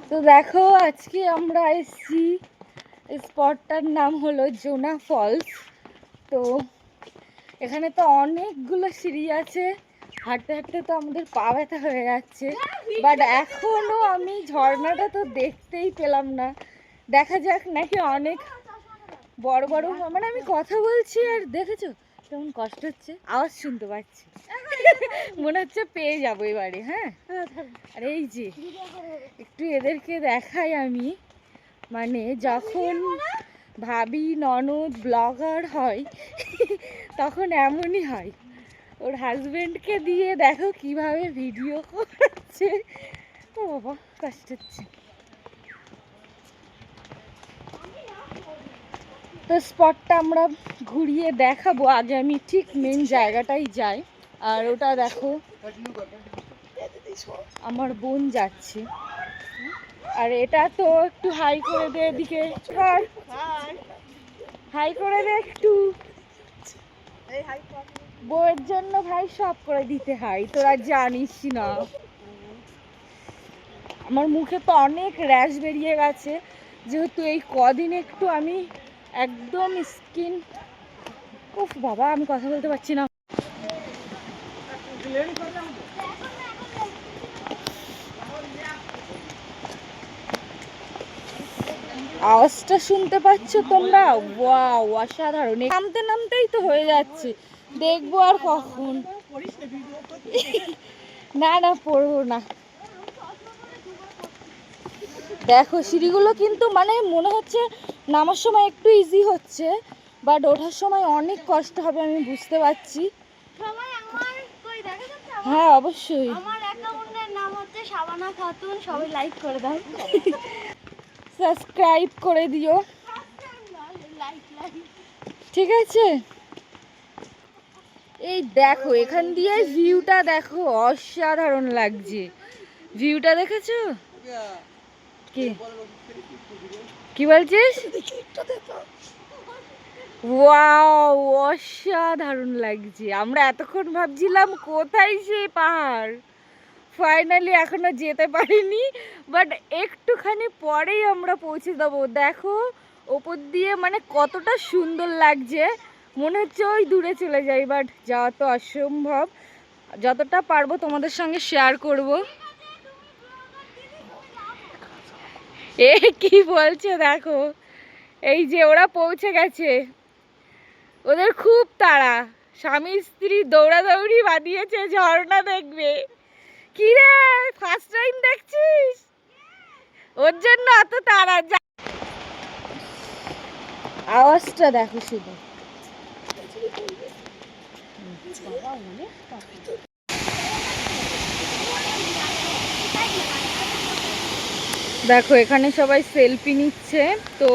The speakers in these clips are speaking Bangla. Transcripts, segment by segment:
তো দেখো আজকে আমরা এসেছি, স্পটটার নাম হলো জোনা ফলস। তো এখানে তো অনেকগুলো সিঁড়ি আছে, হাঁটতে হাঁটতে তো আমাদের পা ব্যথা হয়ে যাচ্ছে। বাট এখনো আমি ঝর্ণাটা তো দেখতেই পেলাম না। দেখা যাক নাকি অনেক বড় বড়, মানে আমি কথা বলছি আর দেখেছো কেমন কষ্ট হচ্ছে, আওয়াজ শুনতে পাচ্ছি। মনে হচ্ছে পেয়ে যাবো এবারে। হ্যাঁ, আর এই যে একটু এদেরকে দেখাই আমি, মানে যখন ভাবি ননদ ব্লগার হয় তখন এমনই হয়। ওর হাজবেন্ডকে দিয়ে দেখো কিভাবে ভিডিও করছে। ও বাবা, কষ্ট হচ্ছে। তো স্পটটা আমরা ঘুরিয়ে দেখাবো, আগে আমি ঠিক মেন জায়গাটাই যাই। আর ওটা দেখো আমার বোন যাচ্ছে। আর এটা তো একটু হাই করে দে, এদিকে হাই করে দে একটু। বউয়ের জন্য ভাই সব করে দিতে হয়, তোরা জানিস না। আমার মুখে তো অনেক র্যাশ বেরিয়ে গেছে, যেহেতু এই কদিন একটু আমি একদম স্কিন, উফ বাবা আমি কথা বলতে পারছি না। আওয়াজটা শুনতে পাচ্ছ তোমরা? ওয়াও, অসাধারণ। নামতে নামতেই তো হয়ে যাচ্ছে, দেখবো আর কখন। না না, পড়বো না। দেখো সিঁড়িগুলো কিন্তু মানে মনে হচ্ছে নামার সময় একটু ইজি হচ্ছে, বাট ওঠার সময় অনেক কষ্ট হবে, আমি বুঝতে পারছি। হ্যাঁ অবশ্যই। আমার অ্যাকাউন্টের নাম হচ্ছে শাবানা খাতুন, সবাই লাইক করে দাও, সাবস্ক্রাইব করে দিও, ঠিক আছে? এই দেখো এখান দিয়ে ভিউটা দেখো, অসাধারণ লাগছে। ভিউটা দেখেছো? কি বলছিস? ওয়াও, অসাধারণ লাগছে। আমরা এতক্ষণ ভাবছিলাম কোথায় সেই পাহাড়, ফাইনালি এখনো যেতে পারিনি, বাট একটুখানি পরেই আমরা পৌঁছে দেবো। দেখো ওপর দিয়ে মানে কতটা সুন্দর লাগছে, মনে হচ্ছে ওই দূরে চলে যাই, বাট যাওয়া তো অসম্ভব। যতটা পারবো তোমাদের সঙ্গে শেয়ার করব। এ কি বলছে দেখো, এই যে ওরা পৌঁছে গেছে, ওদের খুব তাড়া, স্বামী স্ত্রী দৌড়াদৌড়ি বাঁধিয়েছে ঝর্ণা দেখবে। কি রে, ফার্স্ট টাইম দেখছিস? ওর জন্য এত তাড়া। আওয়াজটা দেখো শুধু। দেখো এখানে সবাই সেলফি নিচ্ছে। তো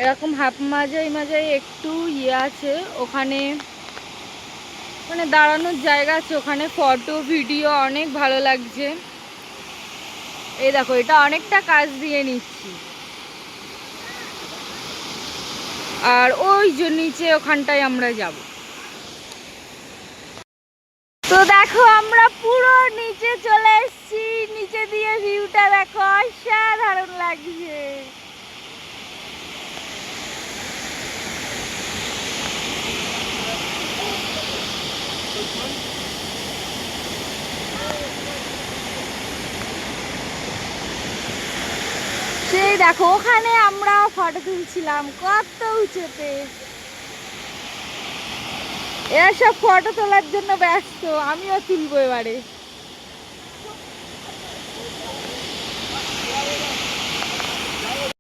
এরকম হাফ মাঝাই মাঝাই একটু ইয়ে আছে, ওখানে মানে দাঁড়ানোর জায়গা আছে, ওখানে ফটো ভিডিও অনেক ভালো লাগছে। এই দেখো এটা অনেকটা কাজ দিয়ে নিচ্ছি, আর ওই যে নিচে ওখানটায় আমরা যাব। তো দেখো আমরা পুরো নিচে চলে এসেছি, নিচে দিয়ে ভিউটা দেখো, অসাধারণ লাগছে। সেই দেখো ওখানে আমরা ফটো তুলছিলাম কত উঁচুতে। এরা সব ফটো তোলার জন্য ব্যস্ত, আমিও তুলবো এবারে।